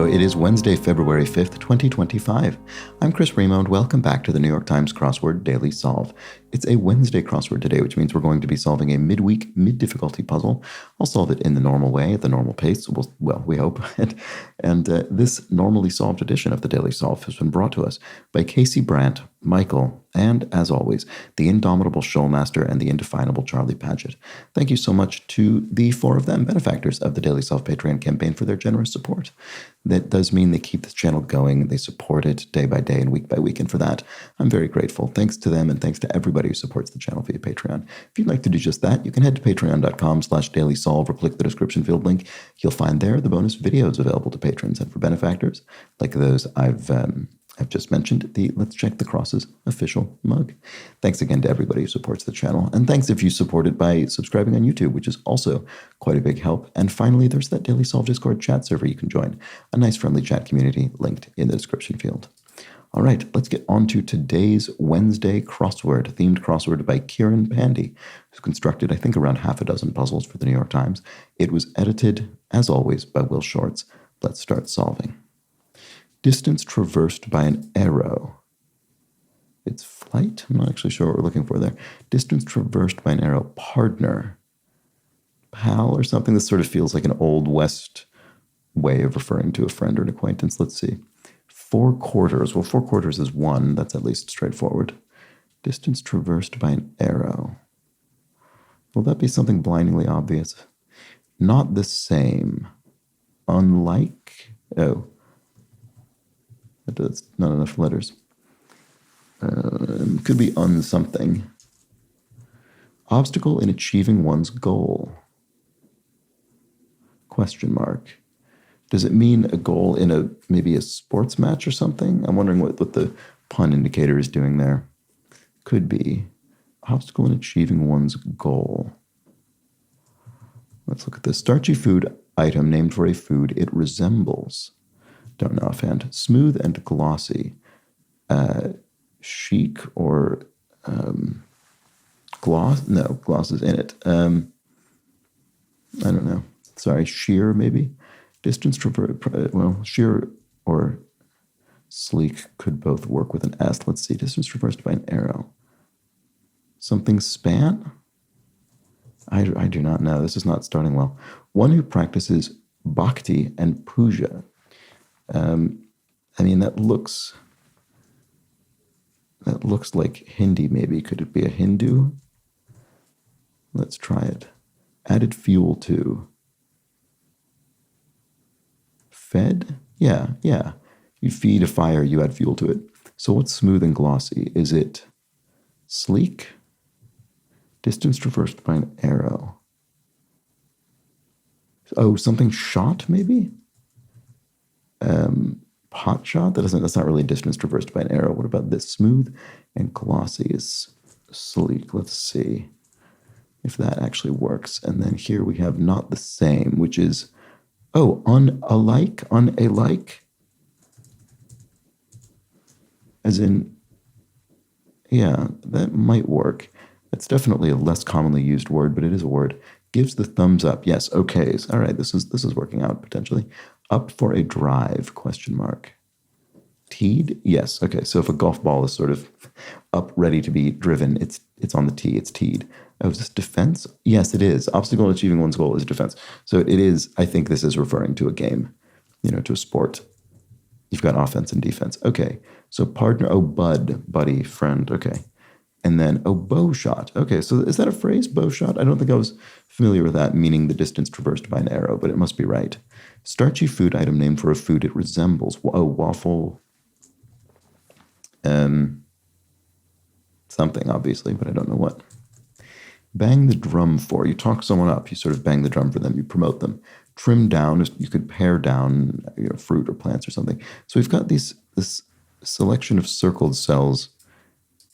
Hello, it is Wednesday, February 5th, 2025. I'm Chris Remo, and welcome back to the New York Times Crossword Daily Solve. It's a Wednesday crossword today, which means we're going to be solving a midweek, mid-difficulty puzzle. I'll solve it in the normal way, at the normal pace, we hope. And this normally solved edition of the Daily Solve has been brought to us by Casey Brandt, Michael, and, as always, the indomitable Shoalmaster and the indefinable Charlie Paget. Thank you so much to the four of them, benefactors of the Daily Solve Patreon campaign, for their generous support. That does mean they keep this channel going. They support it day by day and week by week. And for that, I'm very grateful. Thanks to them and thanks to everybody who supports the channel via Patreon. If you'd like to do just that, you can head to patreon.com/dailysolve or click the description field link. You'll find there the bonus videos available to patrons and for benefactors, like those I've just mentioned, the Let's Check the Crosses official mug. Thanks again to everybody who supports the channel. And thanks if you support it by subscribing on YouTube, which is also quite a big help. And finally, there's that Daily Solve Discord chat server you can join. A nice friendly chat community linked in the description field. All right, let's get on to today's Wednesday crossword, themed crossword by Kieran Pandy, who's constructed, I think, around half a dozen puzzles for the New York Times. It was edited, as always, by Will Shorts. Let's start solving. Distance traversed by an arrow. It's flight? I'm not actually sure what we're looking for there. Distance traversed by an arrow. Partner. Pal or something. This sort of feels like an Old West way of referring to a friend or an acquaintance. Let's see. 4 quarters. Well, 4 quarters is 1. That's at least straightforward. Distance traversed by an arrow. Will that be something blindingly obvious? Not the same. Unlike. Oh. That's not enough letters. Could be something. Obstacle in achieving one's goal. Question mark. Does it mean a goal in maybe a sports match or something? I'm wondering what the pun indicator is doing there. Could be. Obstacle in achieving one's goal. Let's look at this. Starchy food item named for a food it resembles. Don't know offhand. Smooth and glossy. Chic or gloss? No, gloss is in it. I don't know. Sorry, sheer maybe? Distance traversed. Well, sheer or sleek could both work with an S. Let's see. Distance traversed by an arrow. Something span? I do not know. This is not starting well. One who practices bhakti and puja. I mean, that looks like Hindi, maybe. Could it be a Hindu? Let's try it. Added fuel to. Fed? Yeah. You feed a fire, you add fuel to it. So what's smooth and glossy? Is it sleek? Distance traversed by an arrow. Oh, something shot, maybe? Pot shot? That's not really distance traversed by an arrow. What about this? Smooth and glossy is sleek. Let's see if that actually works. And then here we have not the same, which is, unalike. As in, yeah, that might work. It's definitely a less commonly used word, but it is a word. Gives the thumbs up. Yes, okays. All right, this is working out potentially. Up for a drive, question mark. Teed? Yes, okay. So if a golf ball is sort of up, ready to be driven, it's on the tee, it's teed. Oh, is this defense? Yes, it is. Obstacle in achieving one's goal is defense. So it is, I think this is referring to a game, to a sport. You've got offense and defense. Okay, so partner, buddy, friend, okay. And then, bow shot. Okay, so is that a phrase, bow shot? I don't think I was familiar with that, meaning the distance traversed by an arrow, but it must be right. Starchy food item named for a food it resembles. Waffle. Something, obviously, but I don't know what. Bang the drum for. You talk someone up. You sort of bang the drum for them. You promote them. Trim down. You could pare down fruit or plants or something. So we've got this selection of circled cells,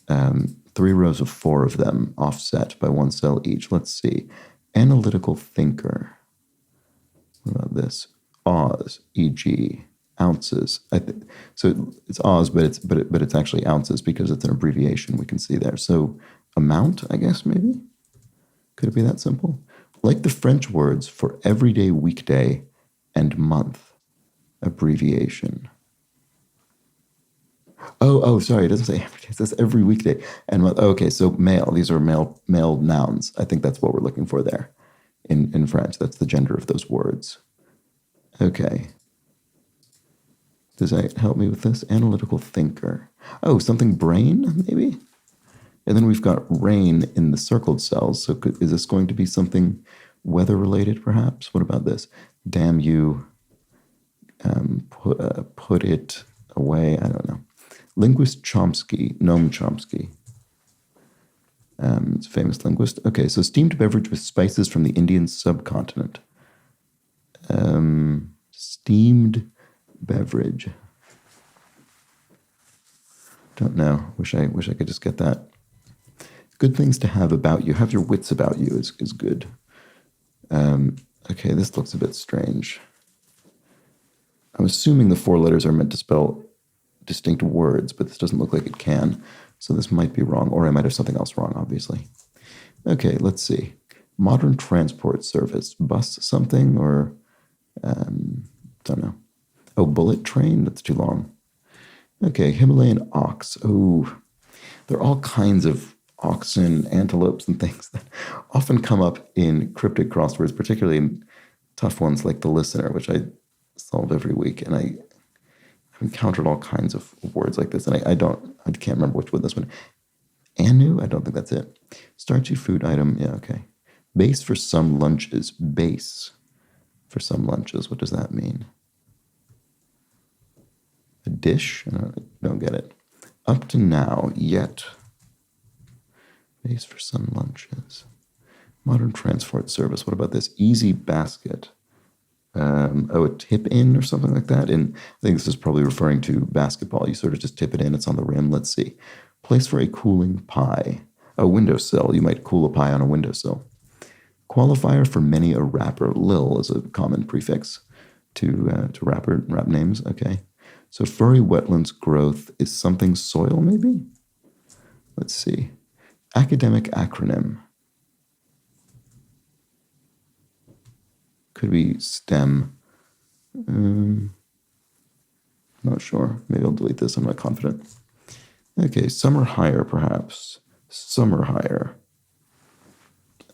3 rows of 4 of them, offset by 1 cell each. Let's see. Analytical thinker. What about this? Oz, e.g., ounces. So it's Oz, but it's actually ounces because it's an abbreviation we can see there. So amount, I guess, maybe? Could it be that simple? Like the French words for everyday, weekday, and month. abbreviation. Oh, sorry, it doesn't say every day. It says every weekday. And okay, so male. These are male nouns. I think that's what we're looking for there in French. That's the gender of those words. Okay. Does that help me with this? Analytical thinker. Oh, something brain, maybe? And then we've got rain in the circled cells. So is this going to be something weather related, perhaps? What about this? Damn you. Put it away. I don't know. Linguist Chomsky, Noam Chomsky. It's a famous linguist. Okay, so steamed beverage with spices from the Indian subcontinent. Steamed beverage. Don't know. Wish I could just get that. Good things to have about you. Have your wits about you is good. Okay, this looks a bit strange. I'm assuming the 4 letters are meant to spell distinct words, but this doesn't look like it can. So this might be wrong, or I might have something else wrong, obviously. Okay, let's see. Modern transport service. Bus something, or don't know. Oh, bullet train? That's too long. Okay, Himalayan ox. Oh, there are all kinds of oxen, antelopes, and things that often come up in cryptic crosswords, particularly in tough ones like The Listener, which I solve every week. And I've encountered all kinds of words like this, and I can't remember which one this one. Anu? I don't think that's it. Starchy food item. Yeah, okay. Base for some lunches. Base for some lunches. What does that mean? A dish? I don't get it. Up to now, yet. Base for some lunches. Modern transport service. What about this? Easy basket. A tip in or something like that. And I think this is probably referring to basketball. You sort of just tip it in. It's on the rim. Let's see. Place for a cooling pie. A windowsill. You might cool a pie on a windowsill. Qualifier for many a rapper. Lil is a common prefix to rap names. Okay. So furry wetlands growth is something soil, maybe? Let's see. Academic acronym. Could be STEM. Not sure. Maybe I'll delete this. I'm not confident. Okay, summer hire, perhaps. Summer hire.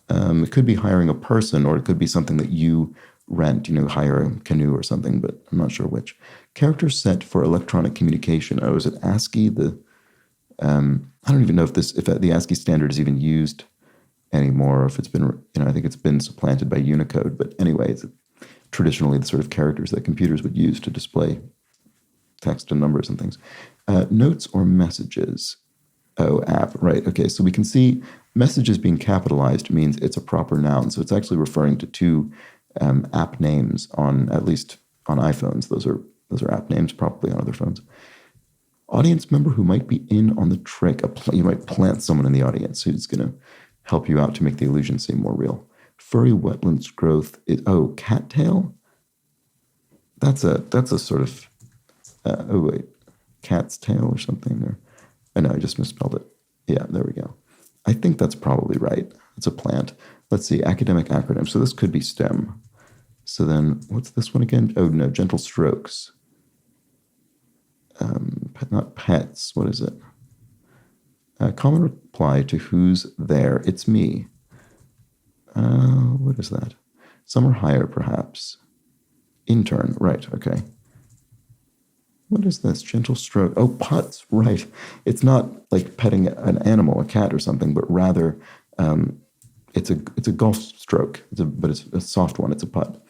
It could be hiring a person, or it could be something that you rent, hire a canoe or something, but I'm not sure which. Character set for electronic communication. Oh, is it ASCII? I don't even know if the ASCII standard is even used anymore, or if it's been, I think it's been supplanted by Unicode. But anyway, it's traditionally the sort of characters that computers would use to display text and numbers and things. Notes or messages. Oh, app, right. Okay, so we can see messages being capitalized means it's a proper noun. So it's actually referring to 2 app names at least on iPhones. Those are app names, probably on other phones. Audience member who might be in on the trick. You might plant someone in the audience who's going to help you out to make the illusion seem more real. Furry wetlands growth is, cattail? That's a sort of, cat's tail or something. No, I just misspelled it. Yeah, there we go. I think that's probably right. It's a plant. Let's see, academic acronym. So this could be STEM. So then, what's this one again? Oh, no, gentle strokes. Not pets. What is it? Common reply to who's there. It's me. What is that? Summer hire, perhaps. Intern. Right, okay. What is this? Gentle stroke. Oh, putts. Right. It's not like petting an animal, a cat or something, but rather it's a golf stroke. But it's a soft one. It's a putt.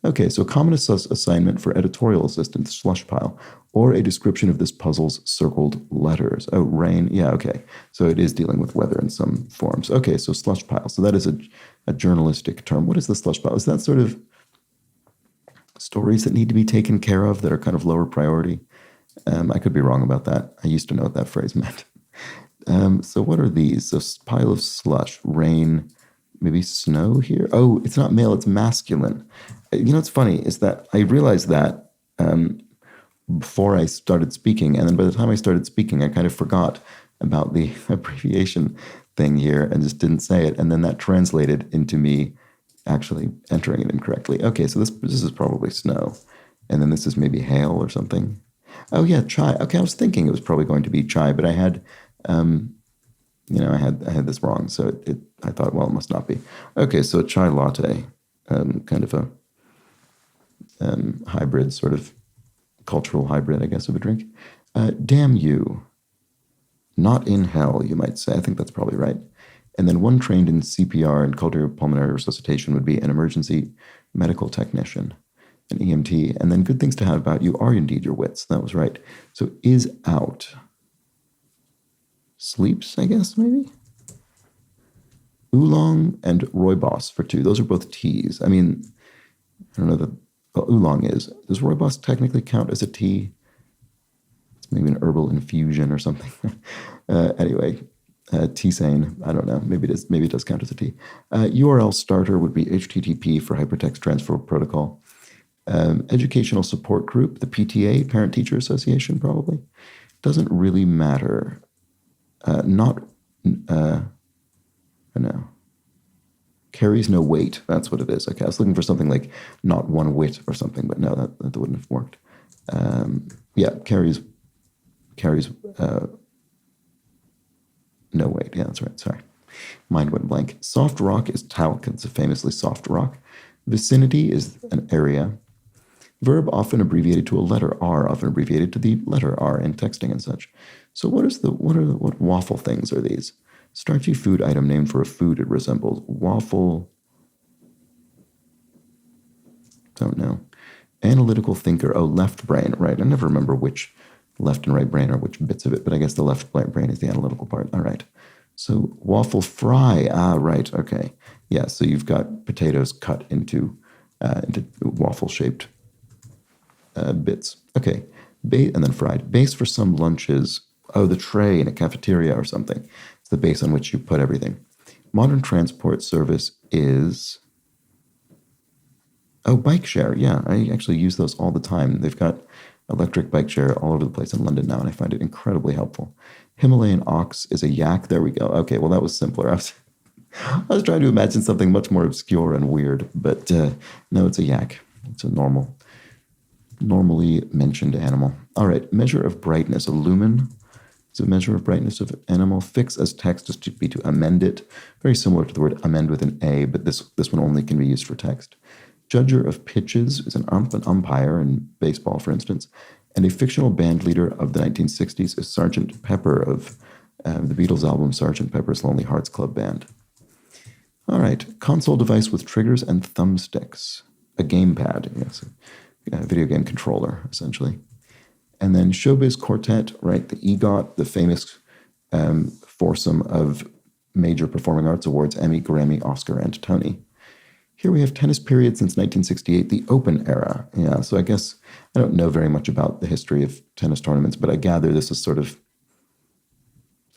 Okay, so common assignment for editorial assistant, slush pile, or a description of this puzzle's circled letters. Oh, rain. Yeah, okay. So it is dealing with weather in some forms. Okay, so slush pile. So that is a journalistic term. What is the slush pile? Is that sort of stories that need to be taken care of that are kind of lower priority? I could be wrong about that. I used to know what that phrase meant. So what are these? So pile of slush, rain, maybe snow here. Oh, it's not male, it's masculine. What's funny is that I realized that before I started speaking, and then by the time I started speaking, I kind of forgot about the abbreviation thing here and just didn't say it. And then that translated into me actually entering it incorrectly. Okay, so this is probably snow. And then this is maybe hail or something. Oh yeah, chai. Okay, I was thinking it was probably going to be chai, but I had, I had this wrong. So I thought, well, it must not be. Okay, so chai latte, kind of a hybrid, sort of cultural hybrid, I guess, of a drink. Damn you. Not in hell, you might say. I think that's probably right. And then one trained in CPR and cardiopulmonary resuscitation would be an emergency medical technician, an EMT. And then good things to have about you are indeed your wits. That was right. So is out. Sleeps, I guess, maybe? Oolong and rooibos for 2. Those are both teas. I mean, I don't know that oolong is. Does rooibos technically count as a tea? It's maybe an herbal infusion or something. Anyway, T-sane, I don't know. Maybe it does count as a tea. URL starter would be HTTP for Hypertext Transfer Protocol. Educational support group, the PTA, Parent Teacher Association, probably. Doesn't really matter. No. Carries no weight. That's what it is. Okay, I was looking for something like not one wit or something, but no, that wouldn't have worked. Carries no weight. Yeah, that's right. Sorry. Mind went blank. Soft rock is talc. It's a famously soft rock. Vicinity is an area. Verb often abbreviated to a letter R, often abbreviated to the letter R in texting and such. So what waffle things are these? Starchy food item named for a food it resembles. Waffle. Don't know. Analytical thinker. Oh, left brain. Right. I never remember which left and right brain are which bits of it, but I guess the left brain is the analytical part. All right. So waffle fry. Ah, right. Okay. Yeah. So you've got potatoes cut into waffle-shaped bits. Okay. And then fried. Base for some lunches. Oh, the tray in a cafeteria or something. It's the base on which you put everything. Modern transport service is... Oh, bike share. Yeah, I actually use those all the time. They've got electric bike share all over the place in London now, and I find it incredibly helpful. Himalayan ox is a yak. There we go. Okay, well, that was simpler. I was trying to imagine something much more obscure and weird, but no, it's a yak. It's a normally mentioned animal. All right, measure of brightness. A lumen is a measure of brightness of animal. Fix as text is to be to amend it. Very similar to the word amend with an A, but this one only can be used for text. Judger of pitches is an umpire in baseball, for instance. And a fictional band leader of the 1960s is Sgt. Pepper of the Beatles album Sgt. Pepper's Lonely Hearts Club Band. All right, console device with triggers and thumbsticks. A gamepad, yes, a video game controller, essentially. And then Showbiz Quartet, right, the EGOT, the famous foursome of major performing arts awards, Emmy, Grammy, Oscar, and Tony. Here we have tennis period since 1968, the Open era. Yeah, so I guess I don't know very much about the history of tennis tournaments, but I gather this is sort of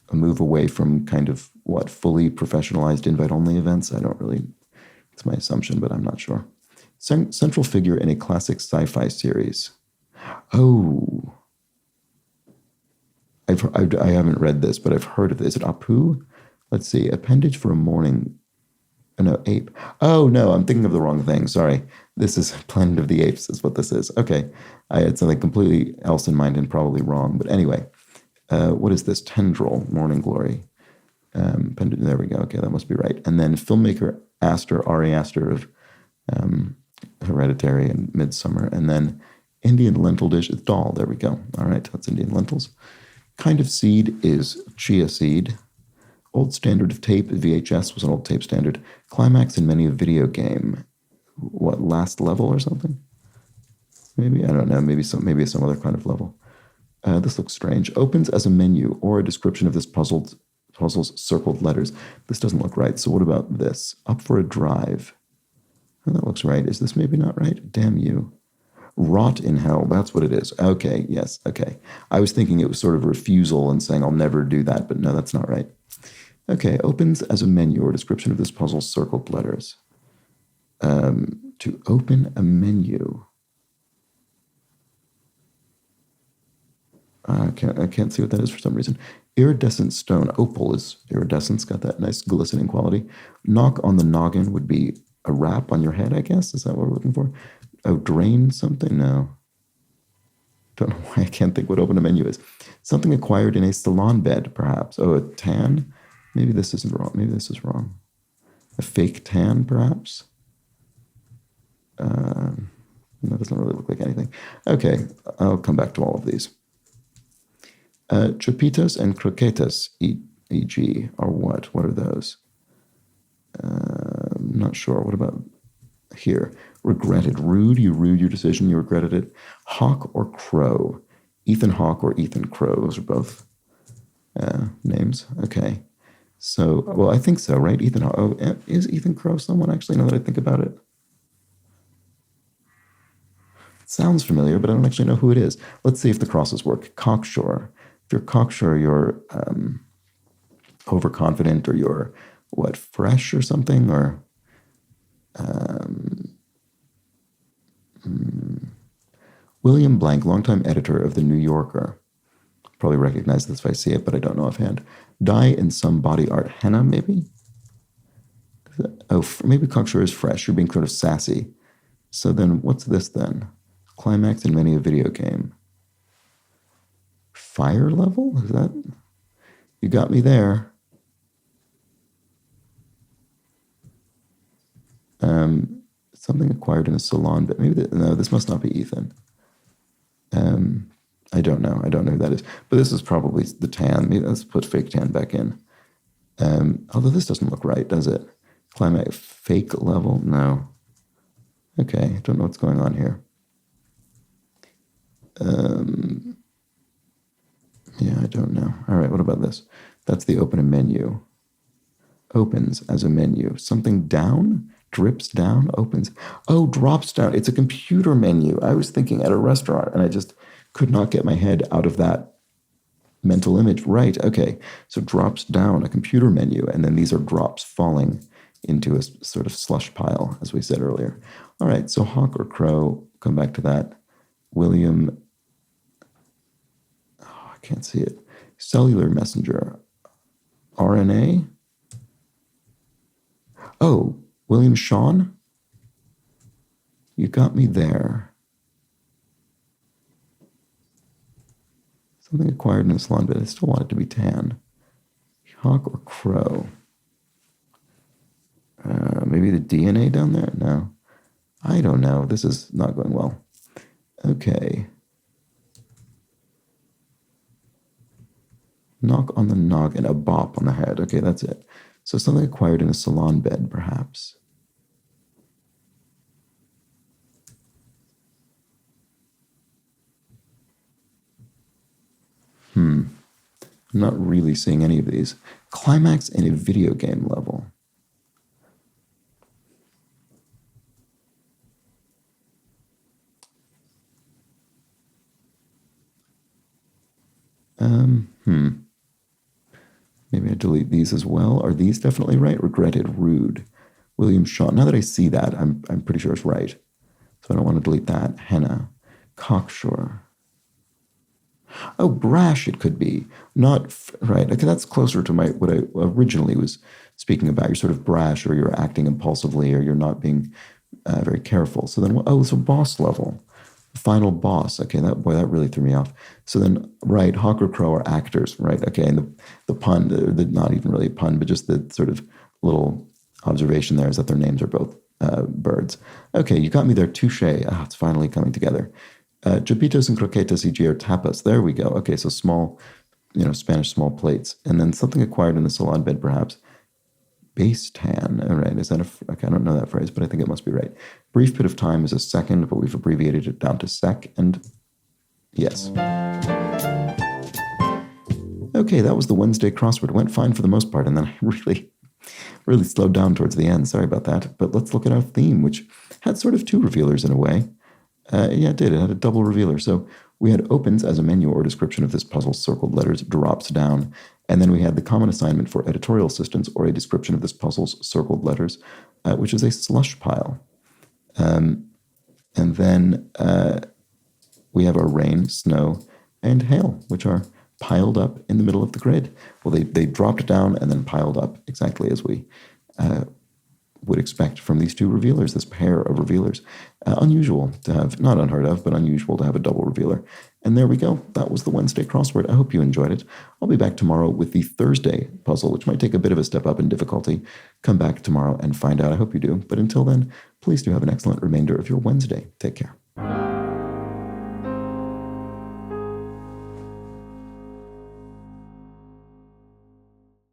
a move away from kind of, fully professionalized invite-only events. I don't really, it's my assumption, but I'm not sure. Central figure in a classic sci-fi series. Oh. I haven't read this, but I've heard of this. Is it Apu? Let's see. Appendage for a morning... No, ape. Oh, no, I'm thinking of the wrong thing. Sorry. This is Planet of the Apes is what this is. Okay. I had something completely else in mind and probably wrong. But anyway, what is this? Tendril, Morning Glory. There we go. Okay, that must be right. And then filmmaker Ari Aster of Hereditary and Midsummer. And then Indian lentil dish is dal. There we go. All right, that's Indian lentils. Kind of seed is chia seed. Old standard of tape, VHS was an old tape standard. Climax in many a video game. What, last level or something? Maybe, I don't know, maybe some other kind of level. This looks strange. Opens as a menu or a description of this puzzle's circled letters. This doesn't look right, so what about this? Up for a drive. Oh, that looks right. Is this maybe not right? Damn you. Rot in hell, that's what it is. Okay, yes, okay. I was thinking it was sort of refusal and saying I'll never do that, but no, that's not right. Okay, opens as a menu or description of this puzzle's circled letters. To open a menu. I can't see what that is for some reason. Iridescent stone. Opal is iridescent. It's got that nice glistening quality. Knock on the noggin would be a rap on your head, I guess. Is that what we're looking for? Oh, drain something? No. Don't know why I can't think what open a menu is. Something acquired in a salon bed, perhaps. Oh, a tan? Maybe this isn't wrong. Maybe this is wrong. A fake tan, perhaps? That doesn't really look like anything. Okay, I'll come back to all of these. Chupitos and croquetas, e.g., are what? What are those? I'm not sure. What about here? Regretted. Rude, you rued your decision, you regretted it. Hawk or crow? Ethan Hawke or Ethan Crow. Those are both names. Okay. So, well, I think so, right? Ethan Hawke. Oh, is Ethan Crow someone, actually, now that I think about it? It sounds familiar, but I don't actually know who it is. Let's see if the crosses work. Cocksure. If you're cocksure, you're overconfident, or you're, what, fresh or something? Or William Blank, longtime editor of The New Yorker. Probably recognize this if I see it, but I don't know offhand. Dye in some body art. Henna, maybe? Oh, maybe cocksure is fresh. You're being sort of sassy. So then what's this then? Climax in many a video game. Fire level? Is that? You got me there. Something acquired in a salon, but maybe, no, this must not be Ethan. I don't know. I don't know who that is. But this is probably the tan. Maybe let's put fake tan back in. Although this doesn't look right, does it? Climax, fake level? No. Okay, I don't know what's going on here. Yeah, I don't know. All right, what about this? That's the open a menu. Opens as a menu. Something down? Drips down? Opens. Oh, drops down. It's a computer menu. I was thinking at a restaurant, and I just could not get my head out of that mental image. Right, okay. So drops down, a computer menu, and then these are drops falling into a sort of slush pile, as we said earlier. All right, so hawk or crow, come back to that. William, oh, I can't see it. Cellular messenger. RNA? Oh, William Shawn? You got me there. Something acquired in a salon, but I still want it to be tan. Hawk or crow? Maybe the DNA down there? No. I don't know. This is not going well. Okay. Knock on the noggin, a bop on the head. Okay, that's it. So something acquired in a salon bed, perhaps. I'm not really seeing any of these. Climax in a video game level. Maybe I delete these as well. Are these definitely right? Regretted, rude. William Shaw. Now that I see that, I'm pretty sure it's right. So I don't want to delete that. Henna. Cocksure. Oh, brash it could be. Not, right. Okay, that's closer to what I originally was speaking about. You're sort of brash, or you're acting impulsively, or you're not being very careful. So then, oh, so boss level. Final boss. Okay, that really threw me off. So then, right, hawk or crow are actors, right? Okay, and the pun, not even really a pun, but just the sort of little observation there is that their names are both birds. Okay, you got me there. Touche. Ah, it's finally coming together. Chupitos and croquetas, e.g., are tapas. There we go. Okay, so small, Spanish small plates. And then something acquired in the salon bed, perhaps. Base tan. All right, is that okay, I don't know that phrase, but I think it must be right. Brief bit of time is a second, but we've abbreviated it down to sec, and yes. Okay, that was the Wednesday crossword. It went fine for the most part, and then I really slowed down towards the end. Sorry about that. But let's look at our theme, which had sort of two revealers in a way. Yeah, it did. It had a double revealer. So we had opens as a menu or description of this puzzle, circled letters, drops down. And then we had the common assignment for editorial assistants, or a description of this puzzle's circled letters, which is a slush pile. And then we have our rain, snow, and hail, which are piled up in the middle of the grid. Well, they dropped down and then piled up exactly as we would expect. expect from these two revealers, this pair of revealers. Unusual to have, not unheard of, but unusual to have a double revealer. And there we go. That was the Wednesday crossword. I hope you enjoyed it. I'll be back tomorrow with the Thursday puzzle, which might take a bit of a step up in difficulty. Come back tomorrow and find out. I hope you do. But until then, please do have an excellent remainder of your Wednesday. Take care.